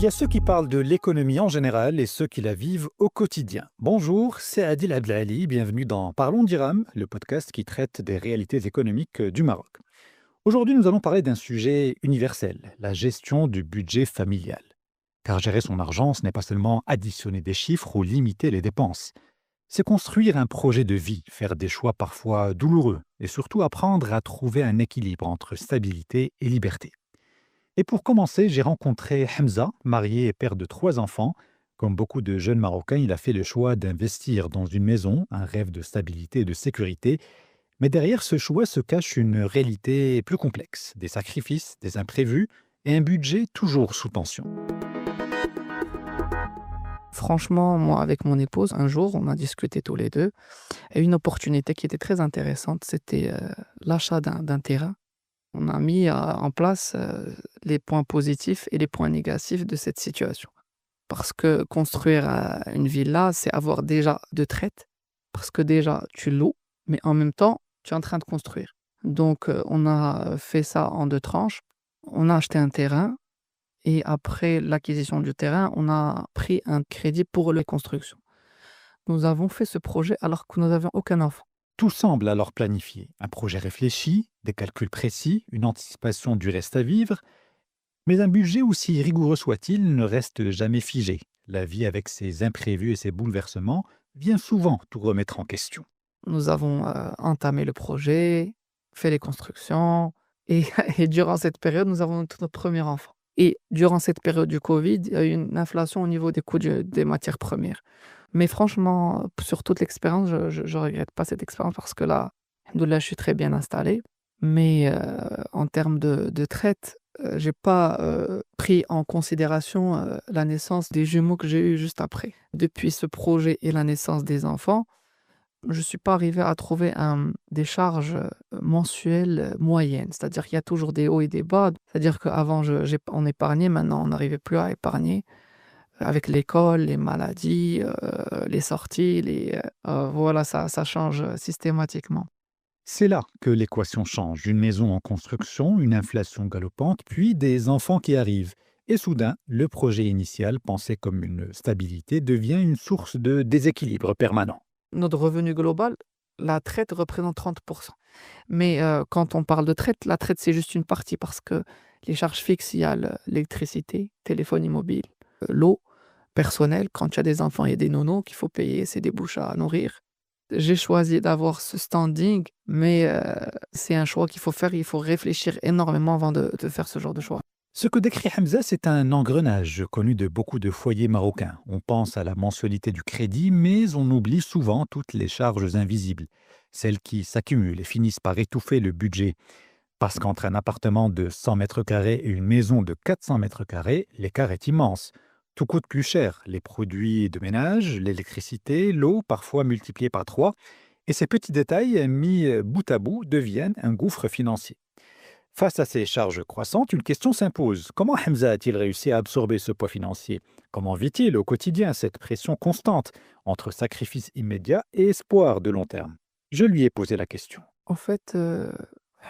y a ceux qui parlent de l'économie en général et ceux qui la vivent au quotidien. Bonjour, c'est Adil Abdelali, bienvenue dans Parlons d'Iram, le podcast qui traite des réalités économiques du Maroc. Aujourd'hui, nous allons parler d'un sujet universel, la gestion du budget familial. Car gérer son argent, ce n'est pas seulement additionner des chiffres ou limiter les dépenses. C'est construire un projet de vie, faire des choix parfois douloureux et surtout apprendre à trouver un équilibre entre stabilité et liberté. Et pour commencer, j'ai rencontré Hamza, marié et père de 3 enfants. Comme beaucoup de jeunes Marocains, il a fait le choix d'investir dans une maison, un rêve de stabilité et de sécurité. Mais derrière ce choix se cache une réalité plus complexe, des sacrifices, des imprévus et un budget toujours sous tension. Franchement, moi, avec mon épouse, un jour, on a discuté tous les deux et une opportunité qui était très intéressante, c'était l'achat d'un terrain. On a mis en place les points positifs et les points négatifs de cette situation. Parce que construire une villa, c'est avoir déjà de traite. Parce que déjà, tu loues, mais en même temps, tu es en train de construire. Donc, on a fait ça en deux tranches. On a acheté un terrain et après l'acquisition du terrain, on a pris un crédit pour les constructions. Nous avons fait ce projet alors que nous n'avions aucun enfant. Tout semble alors planifié, un projet réfléchi, des calculs précis, une anticipation du reste à vivre, mais un budget aussi rigoureux soit-il ne reste jamais figé. La vie avec ses imprévus et ses bouleversements vient souvent tout remettre en question. Nous avons entamé le projet, fait les constructions et, et durant cette période, nous avons notre premier enfant. Et durant cette période du Covid, il y a eu une inflation au niveau des coûts des matières premières. Mais franchement, sur toute l'expérience, je ne regrette pas cette expérience parce que là, alhamdoulilah, je suis très bien installé. Mais en termes de traite, j'ai pas pris en considération la naissance des jumeaux que j'ai eus juste après. Depuis ce projet et la naissance des enfants, je suis pas arrivé à trouver des charges mensuelles moyennes. C'est-à-dire qu'il y a toujours des hauts et des bas. C'est-à-dire qu'avant, on épargnait, maintenant on n'arrivait plus à épargner. Avec l'école, les maladies, les sorties, voilà, ça change systématiquement. C'est là que l'équation change. Une maison en construction, une inflation galopante, puis des enfants qui arrivent. Et soudain, le projet initial, pensé comme une stabilité, devient une source de déséquilibre permanent. Notre revenu global, la traite représente 30. Mais quand on parle de traite, la traite, c'est juste une partie parce que les charges fixes, il y a l'électricité, téléphonie mobile, l'eau, personnel. Quand tu as des enfants, il y a des nounous qu'il faut payer, c'est des bouches à nourrir. J'ai choisi d'avoir ce standing, mais c'est un choix qu'il faut faire. Il faut réfléchir énormément avant de faire ce genre de choix. Ce que décrit Hamza, c'est un engrenage connu de beaucoup de foyers marocains. On pense à la mensualité du crédit, mais on oublie souvent toutes les charges invisibles, celles qui s'accumulent et finissent par étouffer le budget. Parce qu'entre un appartement de 100 mètres carrés et une maison de 400 mètres carrés, l'écart est immense. Tout coûte plus cher, les produits de ménage, l'électricité, l'eau, parfois multipliés par 3, et ces petits détails mis bout à bout deviennent un gouffre financier. Face à ces charges croissantes, une question s'impose. Comment Hamza a-t-il réussi à absorber ce poids financier? Comment vit-il au quotidien cette pression constante entre sacrifice immédiat et espoir de long terme? Je lui ai posé la question. En fait,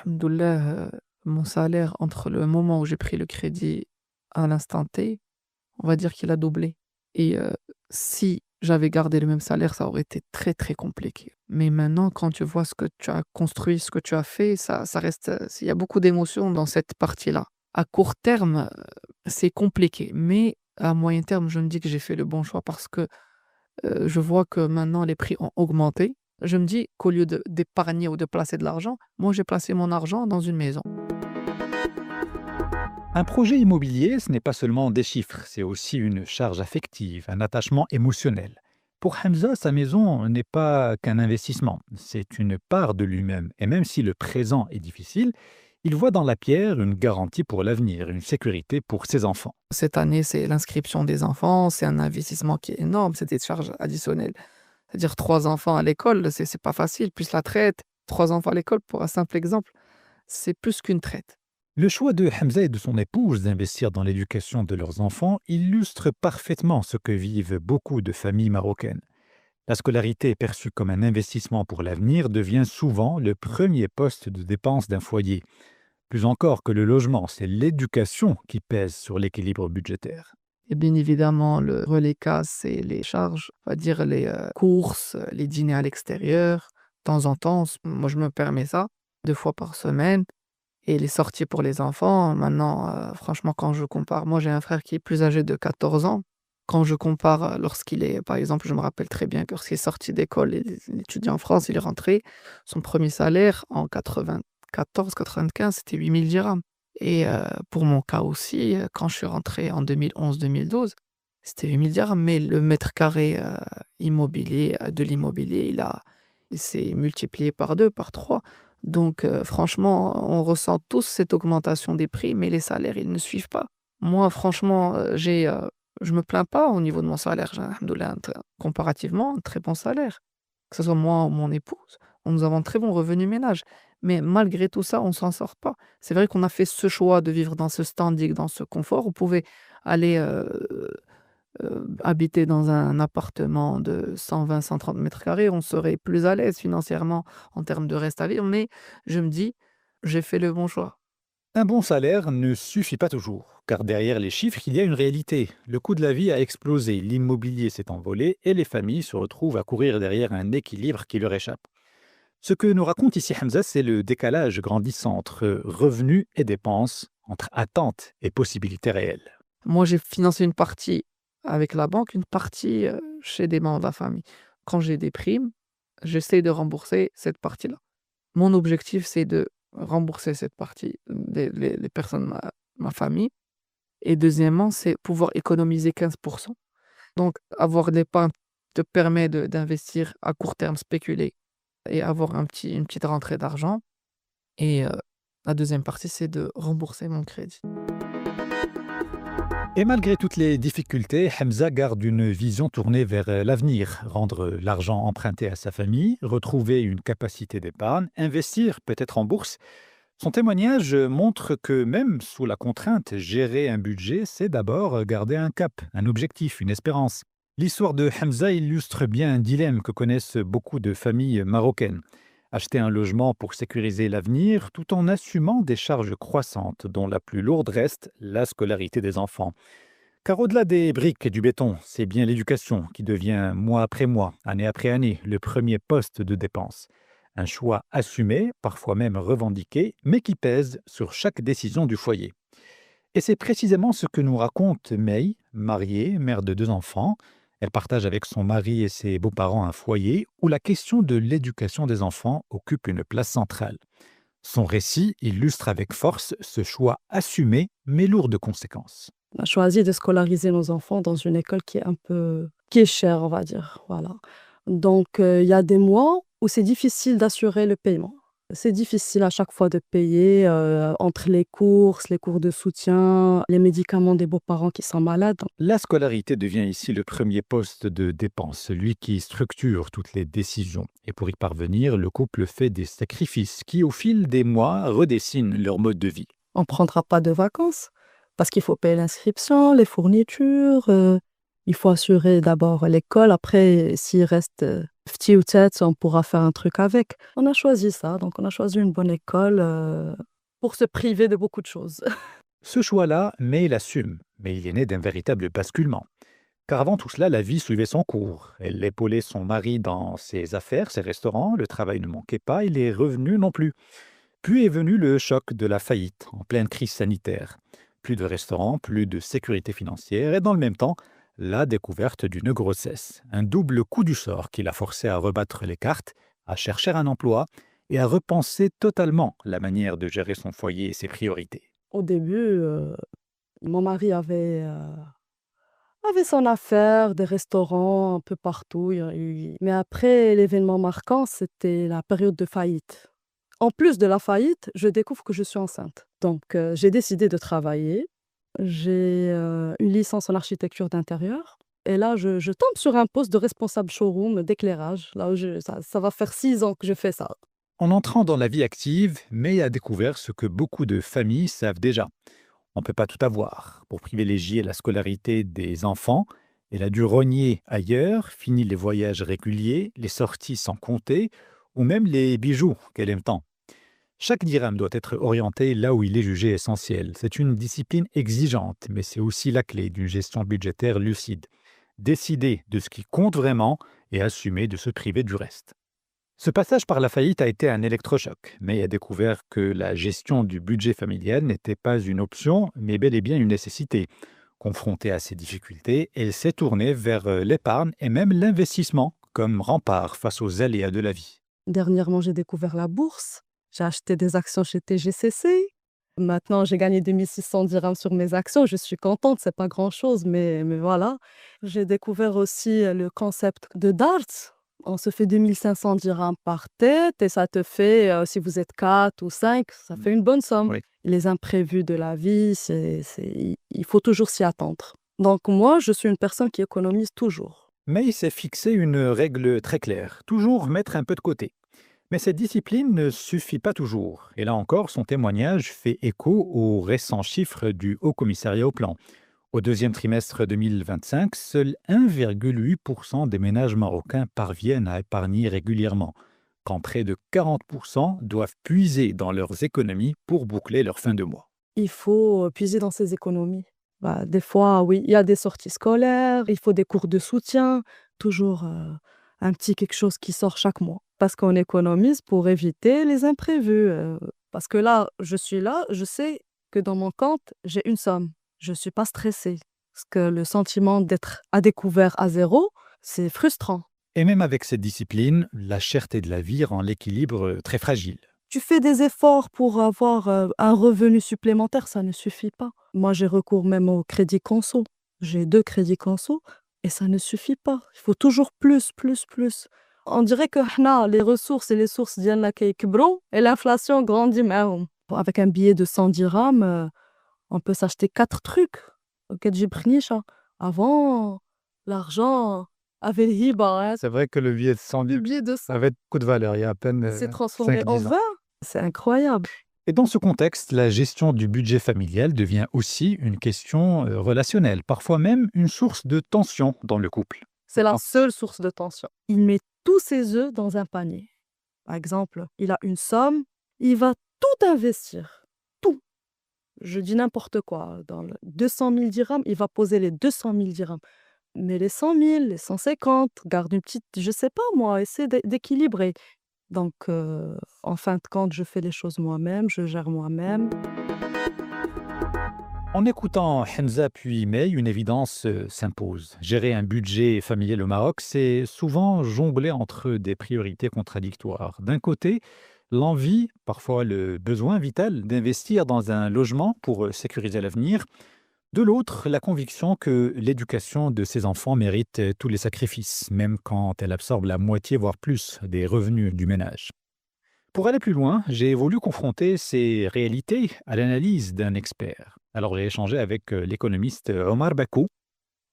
alhamdoulilah, mon salaire entre le moment où j'ai pris le crédit à l'instant T, on va dire qu'il a doublé. Et si j'avais gardé le même salaire, ça aurait été très, très compliqué. Mais maintenant, quand tu vois ce que tu as construit, ce que tu as fait, ça reste, il y a beaucoup d'émotions dans cette partie-là. À court terme, c'est compliqué, mais à moyen terme, je me dis que j'ai fait le bon choix parce que, je vois que maintenant les prix ont augmenté. Je me dis qu'au lieu d'épargner ou de placer de l'argent, moi j'ai placé mon argent dans une maison. Un projet immobilier, ce n'est pas seulement des chiffres, c'est aussi une charge affective, un attachement émotionnel. Pour Hamza, sa maison n'est pas qu'un investissement, c'est une part de lui-même. Et même si le présent est difficile, il voit dans la pierre une garantie pour l'avenir, une sécurité pour ses enfants. Cette année, c'est l'inscription des enfants, c'est un investissement qui est énorme, c'est des charges additionnelles. C'est-à-dire 3 enfants à l'école, c'est pas facile, plus la traite. 3 enfants à l'école, pour un simple exemple, c'est plus qu'une traite. Le choix de Hamza et de son épouse d'investir dans l'éducation de leurs enfants illustre parfaitement ce que vivent beaucoup de familles marocaines. La scolarité perçue comme un investissement pour l'avenir devient souvent le premier poste de dépense d'un foyer. Plus encore que le logement, c'est l'éducation qui pèse sur l'équilibre budgétaire. Et bien évidemment, le reliquat, c'est les charges, on va dire les courses, les dîners à l'extérieur. De temps en temps, moi, je me permets ça, 2 fois par semaine. Et les sorties pour les enfants, maintenant, franchement, quand je compare, moi, j'ai un frère qui est plus âgé de 14 ans. Quand je compare, lorsqu'il est, par exemple, je me rappelle très bien que lorsqu'il est sorti d'école, il étudiait en France, il est rentré, son premier salaire en 94-95, c'était 8 000 dirhams. Et pour mon cas aussi, quand je suis rentré en 2011-2012, c'était 8 000 dirhams, mais le mètre carré immobilier, de l'immobilier, il s'est multiplié par 2, par 3. Donc franchement, on ressent tous cette augmentation des prix, mais les salaires, ils ne suivent pas. Moi, franchement, je me plains pas au niveau de mon salaire. J'ai, alhamdoulilah, comparativement, un très bon salaire. Que ce soit moi ou mon épouse, nous avons un très bon revenu ménage. Mais malgré tout ça, on s'en sort pas. C'est vrai qu'on a fait ce choix de vivre dans ce standing, dans ce confort. On pouvait aller habiter dans un appartement de 120-130 mètres carrés, on serait plus à l'aise financièrement en termes de reste à vivre, mais je me dis: «J'ai fait le bon choix». Un bon salaire ne suffit pas toujours, car derrière les chiffres, il y a une réalité. Le coût de la vie a explosé, l'immobilier s'est envolé et les familles se retrouvent à courir derrière un équilibre qui leur échappe. Ce que nous raconte ici Hamza, c'est le décalage grandissant entre revenus et dépenses, entre attentes et possibilités réelles. Moi, j'ai financé une partie avec la banque, une partie, chez des membres de la famille. Quand j'ai des primes, j'essaie de rembourser cette partie-là. Mon objectif, c'est de rembourser cette partie, les personnes de ma famille, et deuxièmement, c'est pouvoir économiser 15. Donc avoir l'épargne te permet d'investir à court terme, spéculer et avoir une petite rentrée d'argent, et la deuxième partie, c'est de rembourser mon crédit. Et malgré toutes les difficultés, Hamza garde une vision tournée vers l'avenir, rendre l'argent emprunté à sa famille, retrouver une capacité d'épargne, investir peut-être en bourse. Son témoignage montre que même sous la contrainte, gérer un budget, c'est d'abord garder un cap, un objectif, une espérance. L'histoire de Hamza illustre bien un dilemme que connaissent beaucoup de familles marocaines. Acheter un logement pour sécuriser l'avenir tout en assumant des charges croissantes dont la plus lourde reste la scolarité des enfants. Car au-delà des briques et du béton, c'est bien l'éducation qui devient mois après mois, année après année, le premier poste de dépense. Un choix assumé, parfois même revendiqué, mais qui pèse sur chaque décision du foyer. Et c'est précisément ce que nous raconte May, mariée, mère de 2 enfants. Elle partage avec son mari et ses beaux-parents un foyer où la question de l'éducation des enfants occupe une place centrale. Son récit illustre avec force ce choix assumé mais lourd de conséquences. On a choisi de scolariser nos enfants dans une école qui est chère, on va dire, voilà. Donc il y a des mois où c'est difficile d'assurer le paiement. C'est difficile à chaque fois de payer, entre les courses, les cours de soutien, les médicaments des beaux-parents qui sont malades. La scolarité devient ici le premier poste de dépense, celui qui structure toutes les décisions. Et pour y parvenir, le couple fait des sacrifices qui, au fil des mois, redessinent leur mode de vie. On ne prendra pas de vacances parce qu'il faut payer l'inscription, les fournitures, il faut assurer d'abord l'école. Après, s'il reste petit ou tête, on pourra faire un truc avec. On a choisi ça, donc on a choisi une bonne école pour se priver de beaucoup de choses. Ce choix-là, May l'assume, mais il est né d'un véritable basculement. Car avant tout cela, la vie suivait son cours. Elle épaulait son mari dans ses affaires, ses restaurants, le travail ne manquait pas et les revenus non plus. Puis est venu le choc de la faillite, en pleine crise sanitaire. Plus de restaurants, plus de sécurité financière et dans le même temps, la découverte d'une grossesse. Un double coup du sort qui l'a forcé à rebattre les cartes, à chercher un emploi et à repenser totalement la manière de gérer son foyer et ses priorités. Au début, mon mari avait son affaire, des restaurants un peu partout. Mais après, l'événement marquant, c'était la période de faillite. En plus de la faillite, je découvre que je suis enceinte. Donc, j'ai décidé de travailler. J'ai une licence en architecture d'intérieur. Et là, je tombe sur un poste de responsable showroom d'éclairage. Là où ça va faire 6 ans que je fais ça. En entrant dans la vie active, May a découvert ce que beaucoup de familles savent déjà. On ne peut pas tout avoir. Pour privilégier la scolarité des enfants, elle a dû rogner ailleurs, fini les voyages réguliers, les sorties sans compter, ou même les bijoux qu'elle aime tant. Chaque dirham doit être orienté là où il est jugé essentiel. C'est une discipline exigeante, mais c'est aussi la clé d'une gestion budgétaire lucide. Décider de ce qui compte vraiment et assumer de se priver du reste. Ce passage par la faillite a été un électrochoc, mais il a découvert que la gestion du budget familial n'était pas une option, mais bel et bien une nécessité. Confronté à ces difficultés, elle s'est tournée vers l'épargne et même l'investissement comme rempart face aux aléas de la vie. Dernièrement, j'ai découvert la bourse. J'ai acheté des actions chez TGCC. Maintenant, j'ai gagné 2600 dirhams sur mes actions. Je suis contente, c'est pas grand-chose, mais voilà. J'ai découvert aussi le concept de DART. On se fait 2500 dirhams par tête et ça te fait, si vous êtes 4 ou 5, ça fait une bonne somme. Oui. Les imprévus de la vie, il faut toujours s'y attendre. Donc moi, je suis une personne qui économise toujours. Mais il s'est fixé une règle très claire, toujours mettre un peu de côté. Mais cette discipline ne suffit pas toujours. Et là encore, son témoignage fait écho aux récents chiffres du Haut Commissariat au Plan. Au deuxième trimestre 2025, seuls 1,8% des ménages marocains parviennent à épargner régulièrement, quand près de 40% doivent puiser dans leurs économies pour boucler leur fin de mois. Il faut puiser dans ses économies. Bah, des fois, oui, il y a des sorties scolaires, il faut des cours de soutien, toujours un petit quelque chose qui sort chaque mois. Parce qu'on économise pour éviter les imprévus. Parce que là, je sais que dans mon compte, j'ai une somme. Je ne suis pas stressée. Parce que le sentiment d'être à découvert à zéro, c'est frustrant. Et même avec cette discipline, la cherté de la vie rend l'équilibre très fragile. Tu fais des efforts pour avoir un revenu supplémentaire, ça ne suffit pas. Moi, j'ai recours même au crédit conso. J'ai 2 crédits conso et ça ne suffit pas. Il faut toujours plus, plus, plus. On dirait que les ressources et les sources ديالنا كيكبروا et l'inflation grandit معاهم. Avec un billet de 100 dirhams, on peut s'acheter 4 trucs. كتجيب خنيشة. Avant, l'argent avait الهبة. C'est vrai que le billet de 100 Le billet de 100 avait beaucoup de valeur il y a à peine s'est transformé en 5-10 ans. 20. C'est incroyable. Et dans ce contexte, la gestion du budget familial devient aussi une question relationnelle, parfois même une source de tension dans le couple. C'est la seule source de tension. Il met tous ses œufs dans un panier. Par exemple, il a une somme, il va tout investir. Tout. Je dis n'importe quoi. Dans 200 000 dirhams, il va poser les 200 000 dirhams. Mais les 100 000, les 150, garde une petite, je sais pas moi, essaie d'équilibrer. Donc, en fin de compte, je fais les choses moi-même, je gère moi-même. En écoutant Hamza puis May, une évidence s'impose. Gérer un budget familial au Maroc, c'est souvent jongler entre des priorités contradictoires. D'un côté, l'envie, parfois le besoin vital d'investir dans un logement pour sécuriser l'avenir. De l'autre, la conviction que l'éducation de ses enfants mérite tous les sacrifices, même quand elle absorbe la moitié, voire plus, des revenus du ménage. Pour aller plus loin, j'ai voulu confronter ces réalités à l'analyse d'un expert. Alors j'ai échangé avec l'économiste Omar Bakou,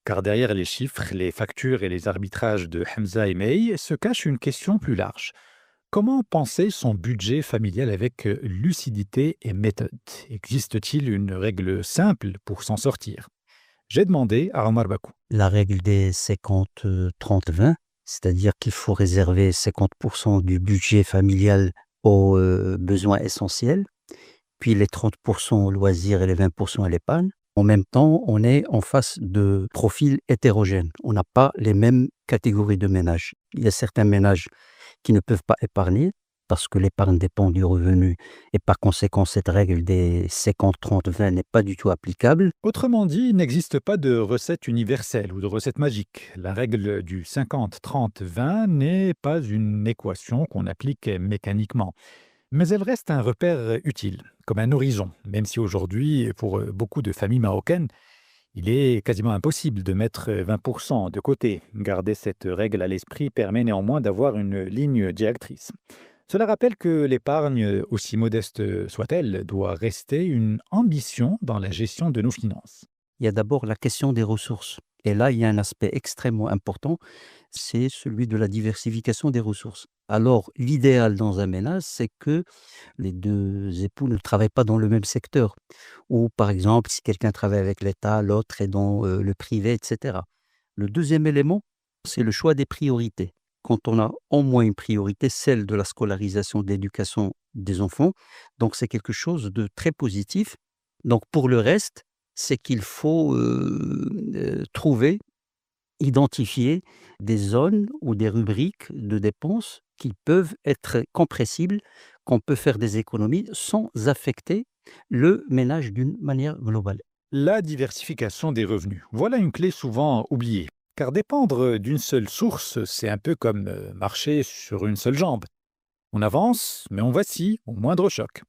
car derrière les chiffres, les factures et les arbitrages de Hamza et May se cache une question plus large. Comment penser son budget familial avec lucidité et méthode? Existe-t-il une règle simple pour s'en sortir? J'ai demandé à Omar Bakou. La règle des 50-30-20, c'est-à-dire qu'il faut réserver 50% du budget familial aux besoins essentiels, puis les 30% aux loisirs et les 20% à l'épargne. En même temps, on est en face de profils hétérogènes. On n'a pas les mêmes catégories de ménages. Il y a certains ménages qui ne peuvent pas épargner parce que l'épargne dépend du revenu et par conséquent, cette règle des 50-30-20 n'est pas du tout applicable. Autrement dit, il n'existe pas de recette universelle ou de recette magique. La règle du 50-30-20 n'est pas une équation qu'on applique mécaniquement. Mais elle reste un repère utile, comme un horizon, même si aujourd'hui, pour beaucoup de familles marocaines, il est quasiment impossible de mettre 20% de côté. Garder cette règle à l'esprit permet néanmoins d'avoir une ligne directrice. Cela rappelle que l'épargne, aussi modeste soit-elle, doit rester une ambition dans la gestion de nos finances. Il y a d'abord la question des ressources. Et là, il y a un aspect extrêmement important, c'est celui de la diversification des ressources. Alors, l'idéal dans un ménage, c'est que les deux époux ne travaillent pas dans le même secteur. Ou par exemple, si quelqu'un travaille avec l'État, l'autre est dans le privé, etc. Le deuxième élément, c'est le choix des priorités. quand on a au moins une priorité, celle de la scolarisation, de l'éducation des enfants. Donc c'est quelque chose de très positif. Donc pour le reste, c'est qu'il faut trouver, identifier des zones ou des rubriques de dépenses qui peuvent être compressibles, qu'on peut faire des économies sans affecter le ménage d'une manière globale. La diversification des revenus. Voilà une clé souvent oubliée. Car dépendre d'une seule source, c'est un peu comme marcher sur une seule jambe. On avance, mais on vacille au moindre choc.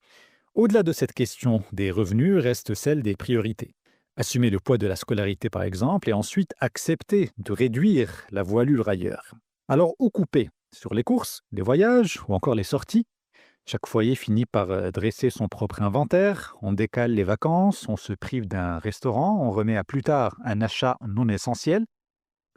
Au-delà de cette question des revenus reste celle des priorités. Assumer le poids de la scolarité par exemple et ensuite accepter de réduire la voilure ailleurs. Alors où couper? Sur les courses, les voyages ou encore les sorties? Chaque foyer finit par dresser son propre inventaire, on décale les vacances, on se prive d'un restaurant, on remet à plus tard un achat non essentiel.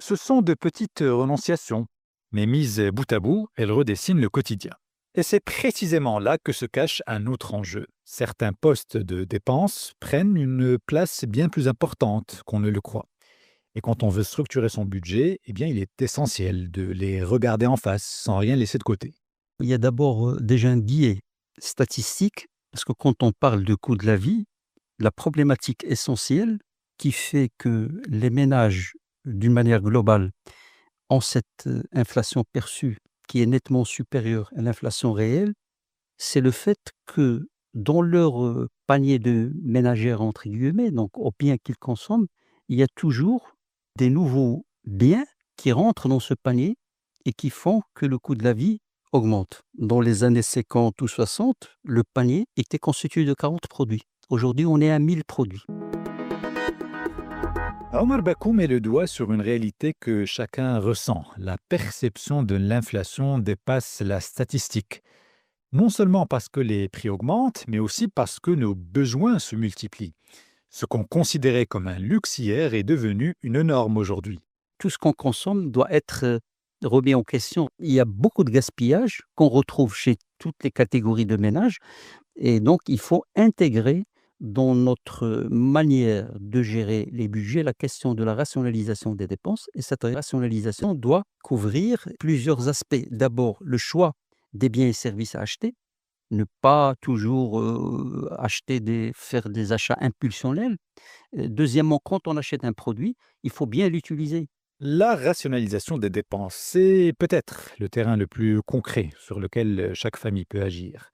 Ce sont de petites renonciations, mais mises bout à bout, elles redessinent le quotidien. Et c'est précisément là que se cache un autre enjeu. Certains postes de dépenses prennent une place bien plus importante qu'on ne le croit. Et quand on veut structurer son budget, eh bien, il est essentiel de les regarder en face sans rien laisser de côté. Il y a d'abord déjà un biais statistique, parce que quand on parle de coût de la vie, la problématique essentielle qui fait que les ménages, d'une manière globale, ont cette inflation perçue qui est nettement supérieure à l'inflation réelle, c'est le fait que dans leur panier de ménagères, entre guillemets, donc aux biens qu'ils consomment, il y a toujours des nouveaux biens qui rentrent dans ce panier et qui font que le coût de la vie augmente. Dans les années 50 ou 60, le panier était constitué de 40 produits. Aujourd'hui, on est à 1000 produits. Omar Bakou met le doigt sur une réalité que chacun ressent. La perception de l'inflation dépasse la statistique. Non seulement parce que les prix augmentent, mais aussi parce que nos besoins se multiplient. Ce qu'on considérait comme un luxe hier est devenu une norme aujourd'hui. Tout ce qu'on consomme doit être remis en question. Il y a beaucoup de gaspillage qu'on retrouve chez toutes les catégories de ménages et donc il faut intégrer dans notre manière de gérer les budgets la question de la rationalisation des dépenses et cette rationalisation doit couvrir plusieurs aspects. D'abord, le choix des biens et services à acheter, ne pas toujours faire des achats impulsionnels. Deuxièmement, quand on achète un produit, il faut bien l'utiliser. La rationalisation des dépenses, c'est peut-être le terrain le plus concret sur lequel chaque famille peut agir.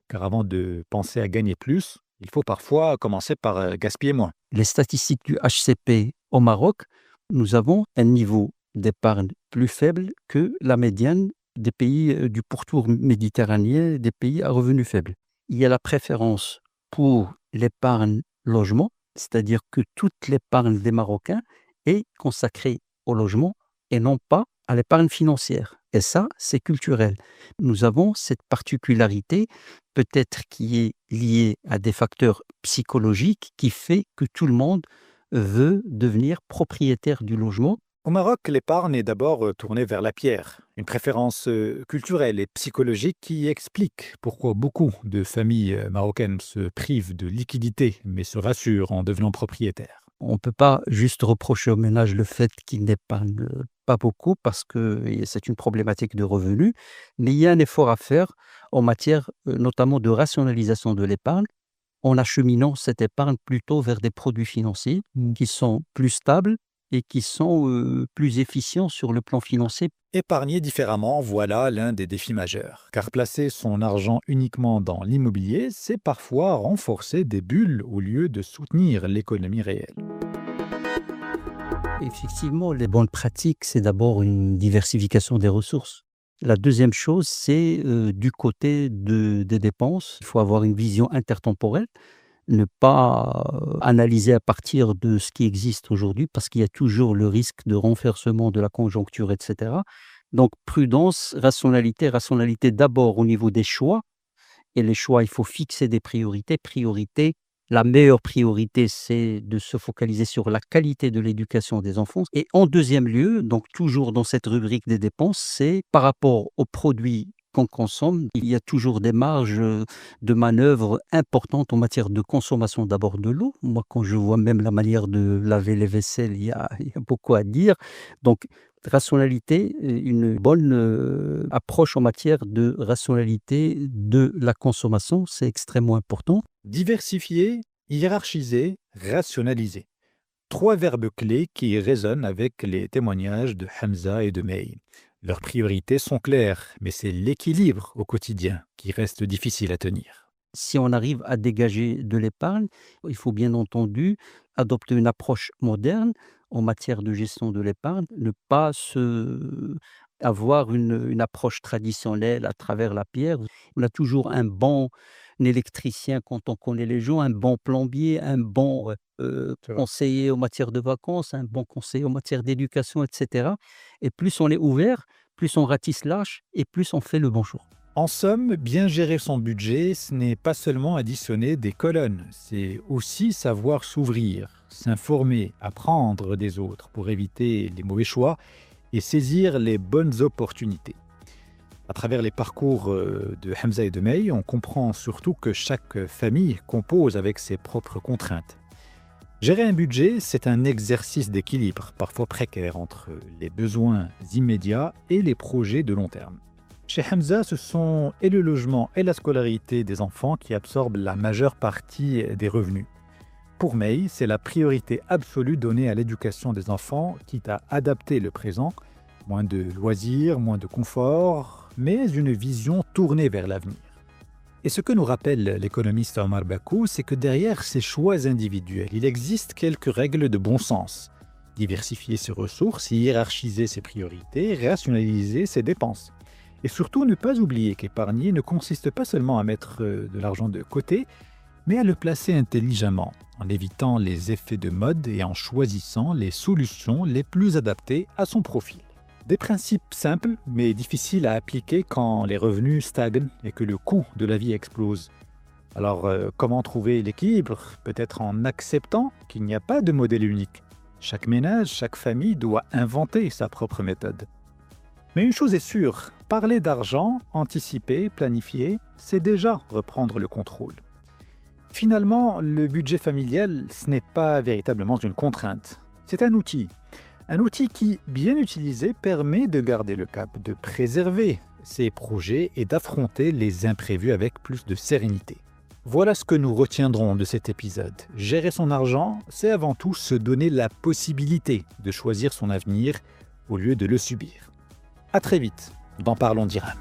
Car avant de penser à gagner plus, il faut parfois commencer par gaspiller moins. Les statistiques du HCP au Maroc, nous avons un niveau d'épargne plus faible que la médiane des pays du pourtour méditerranéen, des pays à revenus faibles. Il y a la préférence pour l'épargne logement, c'est-à-dire que toute l'épargne des Marocains est consacrée au logement et non pas à l'épargne financière. Et ça, c'est culturel. Nous avons cette particularité, peut-être qui est liée à des facteurs psychologiques, qui fait que tout le monde veut devenir propriétaire du logement. Au Maroc, l'épargne est d'abord tournée vers la pierre, une préférence culturelle et psychologique qui explique pourquoi beaucoup de familles marocaines se privent de liquidités mais se rassurent en devenant propriétaires. On ne peut pas juste reprocher aux ménages le fait qu'ils n'épargnent pas beaucoup parce que c'est une problématique de revenus, mais il y a un effort à faire en matière notamment de rationalisation de l'épargne, en acheminant cette épargne plutôt vers des produits financiers qui sont plus stables et qui sont plus efficients sur le plan financier. Épargner différemment, voilà l'un des défis majeurs. Car placer son argent uniquement dans l'immobilier, c'est parfois renforcer des bulles au lieu de soutenir l'économie réelle. Effectivement, les bonnes pratiques, c'est d'abord une diversification des ressources. La deuxième chose, c'est du côté des dépenses, il faut avoir une vision intertemporelle, ne pas analyser à partir de ce qui existe aujourd'hui, parce qu'il y a toujours le risque de renversement de la conjoncture, etc. Donc prudence, rationalité d'abord au niveau des choix, et les choix, il faut fixer des priorités. La meilleure priorité, c'est de se focaliser sur la qualité de l'éducation des enfants. Et en deuxième lieu, donc toujours dans cette rubrique des dépenses, c'est par rapport aux produits qu'on consomme, il y a toujours des marges de manœuvre importantes en matière de consommation d'abord de l'eau. Moi, quand je vois même la manière de laver les vaisselles, il y a beaucoup à dire. Donc, rationalité, une bonne approche en matière de rationalité de la consommation, c'est extrêmement important. Diversifier, hiérarchiser, rationaliser. 3 verbes clés qui résonnent avec les témoignages de Hamza et de May. Leurs priorités sont claires, mais c'est l'équilibre au quotidien qui reste difficile à tenir. Si on arrive à dégager de l'épargne, il faut bien entendu adopter une approche moderne en matière de gestion de l'épargne, ne pas avoir une approche traditionnelle à travers la pierre. On a toujours un bon électricien quand on connaît les gens, un bon plombier, un bon C'est vrai. conseiller en matière de vacances, un bon conseiller en matière d'éducation, etc. Et plus on est ouvert, plus on ratisse large et plus on fait le bon choix. En somme, bien gérer son budget, ce n'est pas seulement additionner des colonnes, c'est aussi savoir s'ouvrir, s'informer, apprendre des autres pour éviter les mauvais choix et saisir les bonnes opportunités. À travers les parcours de Hamza et de May, on comprend surtout que chaque famille compose avec ses propres contraintes. Gérer un budget, c'est un exercice d'équilibre, parfois précaire, entre les besoins immédiats et les projets de long terme. Chez Hamza, ce sont et le logement et la scolarité des enfants qui absorbent la majeure partie des revenus. Pour May, c'est la priorité absolue donnée à l'éducation des enfants, quitte à adapter le présent, moins de loisirs, moins de confort, mais une vision tournée vers l'avenir. Et ce que nous rappelle l'économiste Omar Bakou, c'est que derrière ces choix individuels, il existe quelques règles de bon sens. Diversifier ses ressources, hiérarchiser ses priorités, rationaliser ses dépenses. Et surtout, ne pas oublier qu'épargner ne consiste pas seulement à mettre de l'argent de côté, mais à le placer intelligemment, en évitant les effets de mode et en choisissant les solutions les plus adaptées à son profil. Des principes simples, mais difficiles à appliquer quand les revenus stagnent et que le coût de la vie explose. Alors, comment trouver l'équilibre? Peut-être en acceptant qu'il n'y a pas de modèle unique. Chaque ménage, chaque famille doit inventer sa propre méthode. Mais une chose est sûre, parler d'argent, anticiper, planifier, c'est déjà reprendre le contrôle. Finalement, le budget familial, ce n'est pas véritablement une contrainte. C'est un outil. Un outil qui, bien utilisé, permet de garder le cap, de préserver ses projets et d'affronter les imprévus avec plus de sérénité. Voilà ce que nous retiendrons de cet épisode. Gérer son argent, c'est avant tout se donner la possibilité de choisir son avenir au lieu de le subir. À très vite dans Parlons d'Iram.